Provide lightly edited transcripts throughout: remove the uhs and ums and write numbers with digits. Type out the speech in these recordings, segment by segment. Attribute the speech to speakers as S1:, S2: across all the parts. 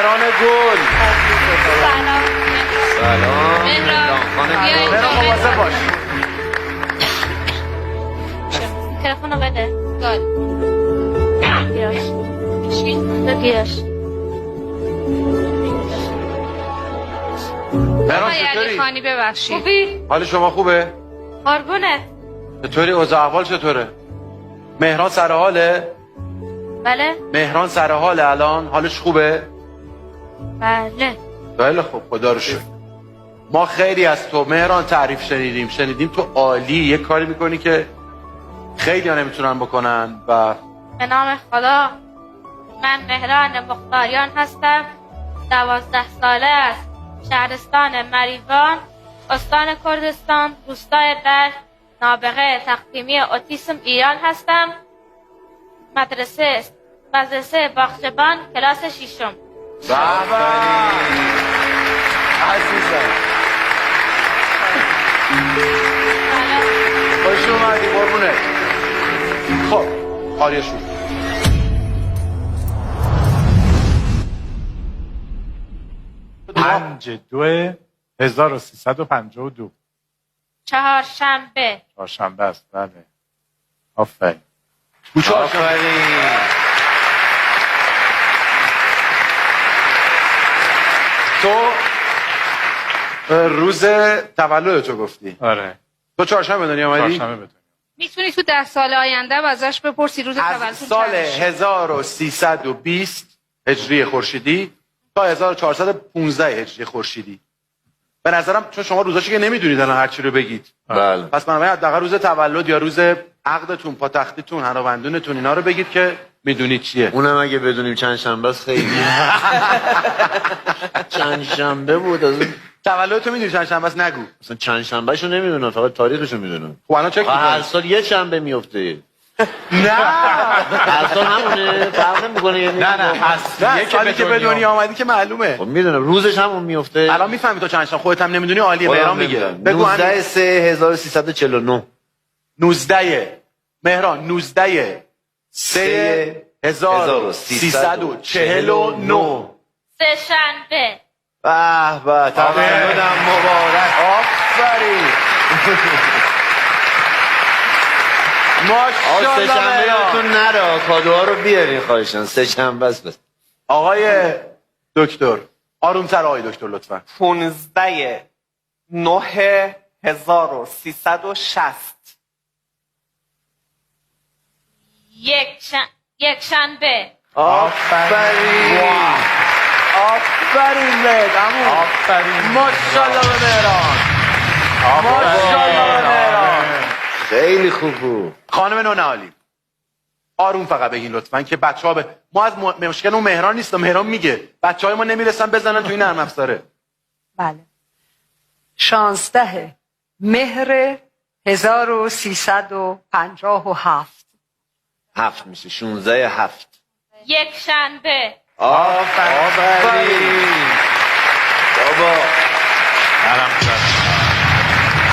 S1: مهران گل.
S2: سلام
S1: مهران مواظب باش.
S3: تلفنو بده. بگیرش.
S1: مهران
S4: آقای
S1: چطوری؟
S4: علیخانی ببخشید.
S3: خوبی؟
S1: حال شما خوبه؟
S3: قربونت.
S1: چطوری؟ اوضاع احوال چطوره؟ مهران سر حاله؟
S3: بله؟
S1: مهران سر حاله الان؟ حالش خوبه؟
S3: بله.
S1: خیلی خوب، خدا رو شکر. ما خیلی از تو مهران تعریف شنیدیم تو عالی، یه کاری میکنی که خیلی ها نمیتونن بکنن و
S3: به نام خدا، من مهران مختاریان هستم. 12 ساله است. شهرستان مریوان، استان کردستان، روستای بلخ، نابغه تقدیمی اوتیسم ایران هستم. مدرسه باغچبان، کلاس 6.
S1: بابا عزیزم خوش اومدی قربونه. خب آریشون
S5: 5/2/1352
S3: چهارشنبه.
S5: چهارشنبه است. بله آفرین.
S1: تو روز تولد تو گفتی؟
S5: آره
S1: تو چهارشنبه به دنیا آمدی؟
S5: چهارشنبه بدونیم.
S4: میتونی تو 10 سال آینده و ازش بپرسی روز
S1: از
S4: تولدتون
S1: سال
S4: چند میشه؟
S1: 1320 هجری خورشیدی تا 1415 هجری خورشیدی. به نظرم چون شما روزاشو که نمیدونید الان هر چی رو بگید،
S2: بله
S1: پس بنابراین حداقل روز تولد یا روز عقدتون، پاتختیتون، هنابندونتون اینا رو بگید که میدونید چیه.
S2: اونم اگه بدونیم چند شنبه است خیلی چند شنبه بود از اون
S1: تولدتو میدونی چند شنبه است؟ نگو.
S2: مثلا چند شنبه شو نمیدونم، فقط تاریخشو میدونم.
S1: خب الان چک
S2: هر
S1: می‌کنی؟
S2: سال یه شنبه میفته.
S1: نه
S2: هر سال همونه، فرق نمیکنه. یعنی
S1: نه سالی که به دنیا آمدی که معلومه.
S2: خب میدونم روزش همون میفته.
S1: الان میفهمی تو چند شنبه، خودت هم نمیدونی. عالیه، مهران میگه. بگو
S2: 19/3/1349
S1: مهران 19/3/1349
S3: سه شنبه.
S2: به به تولدم مبارک.
S1: آفرین ماشاءالله.
S2: سه شنبه یادتون نره کادوها رو بیارین خواهشان. سه شنبه است.
S1: آقای دکتر آرومتر آقای دکتر لطفا.
S6: 15/9/1360
S3: یک شنبه.
S1: آفرین آفرین بهت عمو.
S5: آفرین.
S1: ماشاءالله به مهران. ماشاءالله به مهران.
S2: خیلی خوب بود.
S1: خانم نونهالی آروم فقط بگین لطفا که بچه‌ها ما از مشکل اون مهران نیست، مهران میگه بچه‌های ما نمیرسن بزنن تو این نرم افزاره.
S7: بله 16 مهر 1357
S2: 7 میشه 16/7.
S3: یک شنبه.
S2: آفرین بابا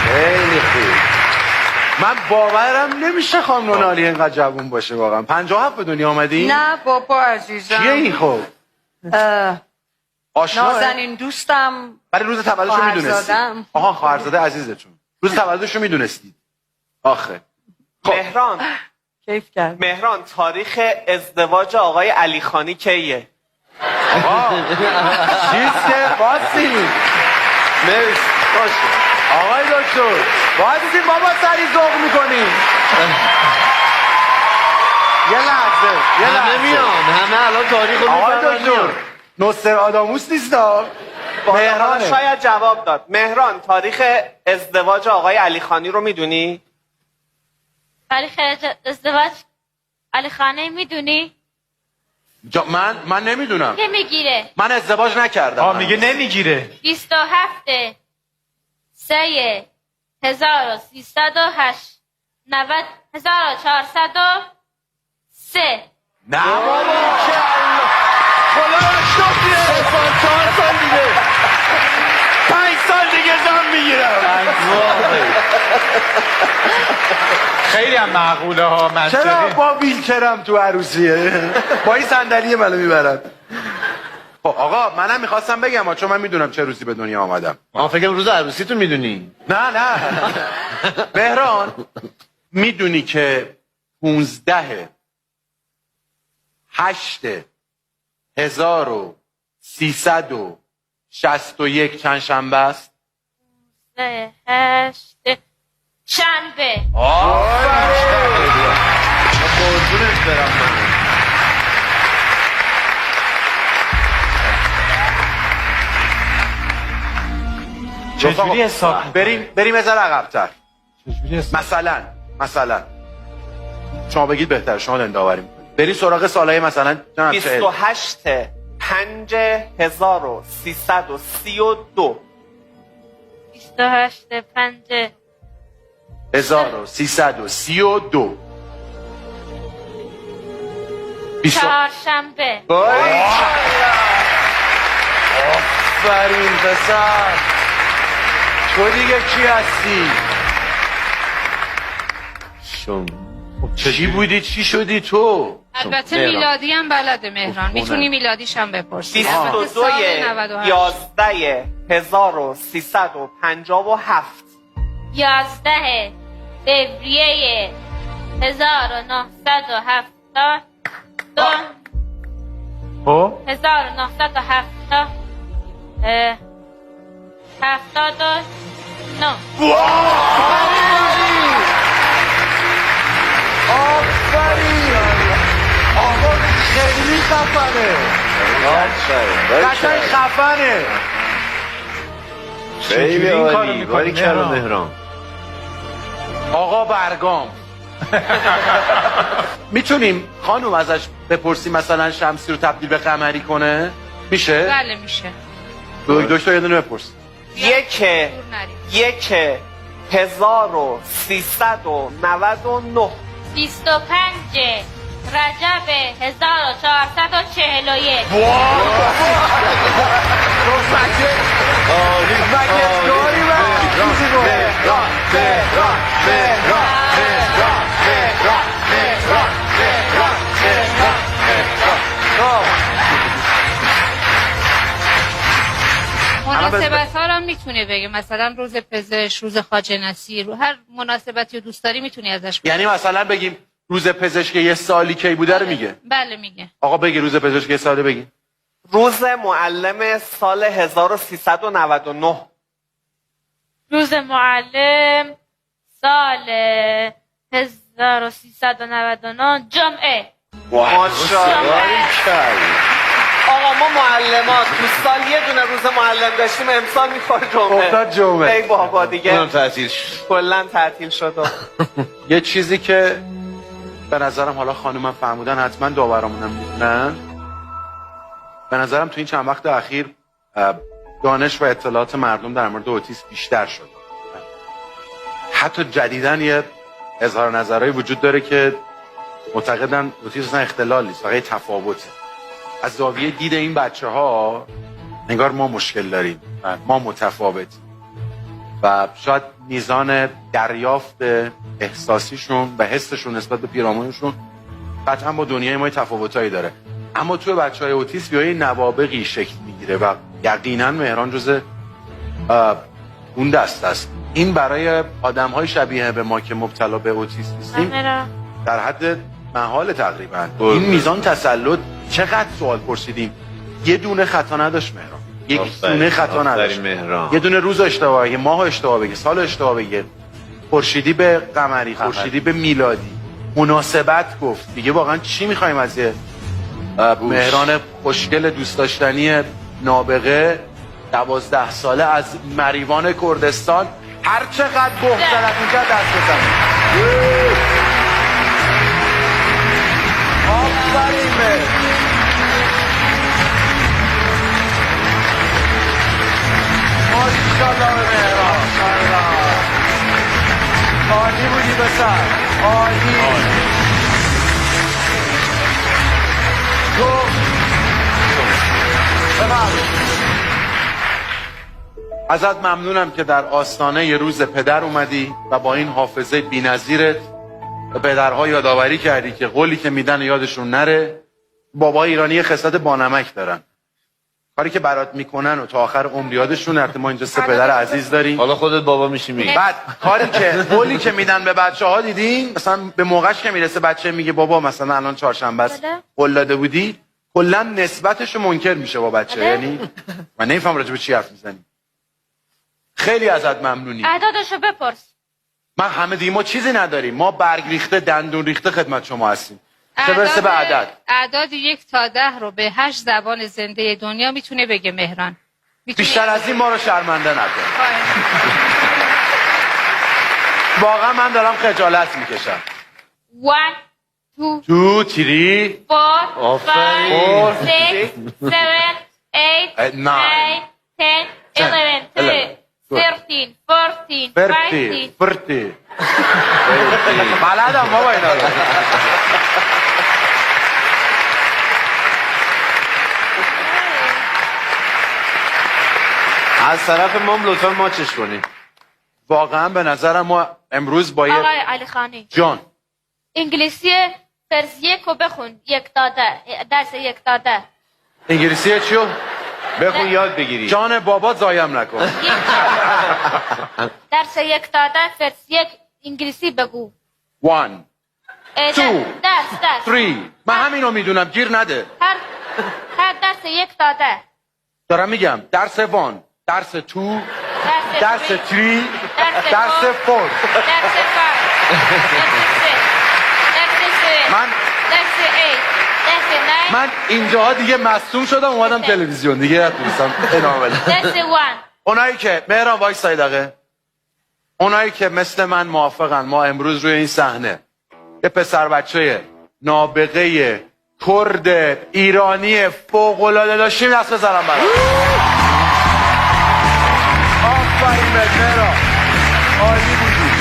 S2: خیلی خوب.
S1: من باورم نمیشه خانم نونهالی اینقدر جوون باشه واقعا. 57 به دنیا آمدی؟
S7: نه بابا عزیزم.
S1: چیه این خب؟ آشنا
S7: نازنین دوستم.
S1: برای روز تولدشو میدونستی؟
S7: خواهرزادم.
S1: آها خواهرزاده عزیزتون. روز تولدشو میدونستید؟ آخه
S6: مهران
S7: کیف کرد.
S6: مهران تاریخ ازدواج آقای علیخانی کیه؟
S1: چیز که باسی
S2: مرسی باشه.
S1: آقای دکتر بایدی بابا سری ذوق میکنی. یه لحظه
S2: همه میان، همه الان تاریخ رو
S1: آقای
S2: میفهمن
S1: دکتر
S2: میان.
S1: نوستراداموس نیستا.
S6: مهران شاید جواب داد. مهران تاریخ ازدواج آقای علیخانی رو میدونی؟
S3: تاریخ ازدواج علیخانی میدونی؟
S1: من نمیدونم.
S3: که میگیره
S1: من ازدواج نکردم.
S5: میگه نمیگیره.
S3: 27 3 1308 90 1403.
S1: نه بابا که الله خدا رو شکر. 4 سال دیگه 5 سال دیگه زن میگیرم.
S5: خیلی هم معقوله ها.
S1: چرا
S5: منطقی.
S1: با ویلچرم تو عروسیه؟ با این صندلیه منو میبرن. خب آقا منم میخواستم بگم چون من میدونم چه روزی به دنیا آمدم.
S2: فکر روز عروسیتون میدونی.
S1: نه مهران میدونی که 15/8/1361 چند شنبه است؟
S3: 8 شنبه.
S2: قربونت برم من.
S5: چجوری حساب
S1: بریم از عقب‌تر.
S5: چجوری حساب
S1: مثلا شما بگید بهتر، شما داوری میکنید. بریم سراغ سالهای مثلا
S6: 28/5/1332
S1: 1332
S3: چهارشنبه.
S1: آفرین پسر، تو دیگه کی هستی؟ چی بودی؟ چی شدی تو؟
S4: البته
S2: مهران.
S4: میلادی هم بلده مهران، میتونی میلادیش هم بپرسی.
S6: 22/11/1357
S3: 11 فوریه 1970
S5: خب
S3: 1970 79
S1: آفرین آقا خیلی خفنه، قشنگ خفنه.
S2: خیلی
S5: چجوری این کارو
S2: عالی.
S5: می‌کنی
S2: باری کردم
S5: مهران؟
S2: مهران.
S1: آقا برگام میتونیم خانوم ازش بپرسیم مثلا شمسی رو تبدیل به قمری کنه؟ میشه؟
S4: بله میشه.
S1: دکتر یه دونه بپرس.
S6: 1/1399
S3: 25 رجب 1441
S4: مناسبت ها رو هم میتونه بگه، مثلا روز پزشک، روز خواجه نصیر، رو هر مناسبتی رو دوست داری میتونی ازش بگی.
S1: یعنی مثلا بگیم روز پزشک یه سالی کی بوده رو میگه؟
S4: بله میگه.
S1: آقا بگی روز پزشک یه سالی بگی.
S6: روز معلم سال 1399
S3: روز معلم سال 1399 جمعه.
S6: ماشاءالله. آقا ما معلمات تو سال یه دونه روز معلم داشتیم، امسال میخوره
S1: افتاد
S6: جمعه.
S1: جمعه.
S6: ای بابا دیگه
S2: اونم تعطیل شد.
S6: کلا تعطیل شد.
S1: یه چیزی که به نظرم حالا خانومم فهمودن، حتما داورامونم میدونن، به نظرم تو این چند وقت اخیر دانش و اطلاعات مردم در مورد اوتیسم بیشتر شد. حتی جدیدن یه اظهار نظرهایی وجود داره که معتقدن اوتیسم اختلال نیست، فقط تفاوته. از زاویه دید این بچه ها انگار ما مشکل داریم، ما متفاوتیم و شاید میزان دریافت احساسیشون و حسشون نسبت به پیرامونشون قطعا با دنیای ما تفاوتایی داره. اما توی بچهای اوتیسم یه نوابغی شکل میگیره و یقینا مهران جز اون دست است. این برای آدم‌های شبیه به ما که مبتلا به اوتیسم هستیم در حد محال تقریبا. این میزان تسلط، چقدر سوال پرسیدیم، یه دونه خطا نداشت مهران، یک دونه خطا نداشت.
S2: مهران.
S1: یه دونه روز اشتباه بگه، ماه اشتباه بگه، سال اشتباه بگه، خورشیدی به قمری، خورشیدی به میلادی، مناسبت گفت. دیگه واقعا چی می‌خوایم از یه مهران خوشگل دوست داشتنی نابغه 12 ساله از مریوان کردستان هر چقدر بهترت می‌کرد دست بزنیم. آفرین به ماشاءالله به مهران. عالی بودی پسر، عالی. تو بفرمایید. ازت ممنونم که در آستانه یه روز پدر اومدی و با این حافظه بی‌نظیرت به پدرها یادآوری کردی که قولی که میدن یادشون نره. بابای ایرانی یه خصلت بانمک دارن، کاری که برات میکنن و تا آخر عمر یادشون. ما اینجا 3 پدر عزیز داریم.
S2: حالا خودت بابا میشی میگی
S1: بعد کاری که قولی که میدن به بچه‌ها دیدین، مثلا به موقعش که میرسه بچه میگه بابا مثلا الان چهارشنبه است
S3: بله.
S1: قول داده بودی، کلا نسبتش منکر میشه با بچه.
S3: بله.
S1: یعنی من نمیفهم راجع به چی حرف میزنی. خیلی ازت ممنونی.
S3: اعدادشو بپرس.
S1: من همه دیگه ما چیزی نداریم، ما برگ ریخته دندون ریخته خدمت شما هستیم. چه برسه به عدد.
S4: اعداد 1 تا 10 رو به 8 زبان زنده دنیا میتونه بگه مهران. میتونه
S1: بیشتر از این ما رو شرمنده نکن.
S4: خواهش.
S1: واقعا من دارم خجالت میکشم.
S3: 1 2
S1: 2 3
S3: 4
S2: آفرین.
S3: 5 6 7 8
S1: 9
S3: 9 10 11 13 13 14
S1: فرتی
S3: 15
S1: فرتی بلدم بابا اینا رو.
S2: از طرف ما لطفا ماچش کنی.
S1: واقعا به نظرم ما امروز با یه
S3: آقای علی خانی
S1: جان
S3: انگلیسی فرض 1 رو بخون. 1 تا 10 درس 1 تا 10
S1: انگلیسی چیو؟
S2: بخون یاد بگیری.
S1: جان بابا زایم نکن.
S3: درس 1 تا 10 فرض 1 انگلیسی بگو.
S1: 1
S3: درس
S1: 3 من همینو میدونم، گیر نده.
S3: هر درس 1 تا 10
S1: دارم میگم درس 1 درس 2 درس 3 درس 4
S3: درس 5 درس 6
S1: من
S3: درس 8 درس 9
S1: من اینجاها دیگه مصدوم شدم اومدم تلویزیون دیگه نتونستم ادامه بدم.
S3: درس 1
S1: اونایی که مهران وایسای دقیقه، اونایی که مثل من موافقن ما امروز روی این صحنه یه پسر بچه نابغه کرد ایرانی فوق‌العاده داشتیم، دست بزنم برام. آفرین بهت مهران، عالی بودی.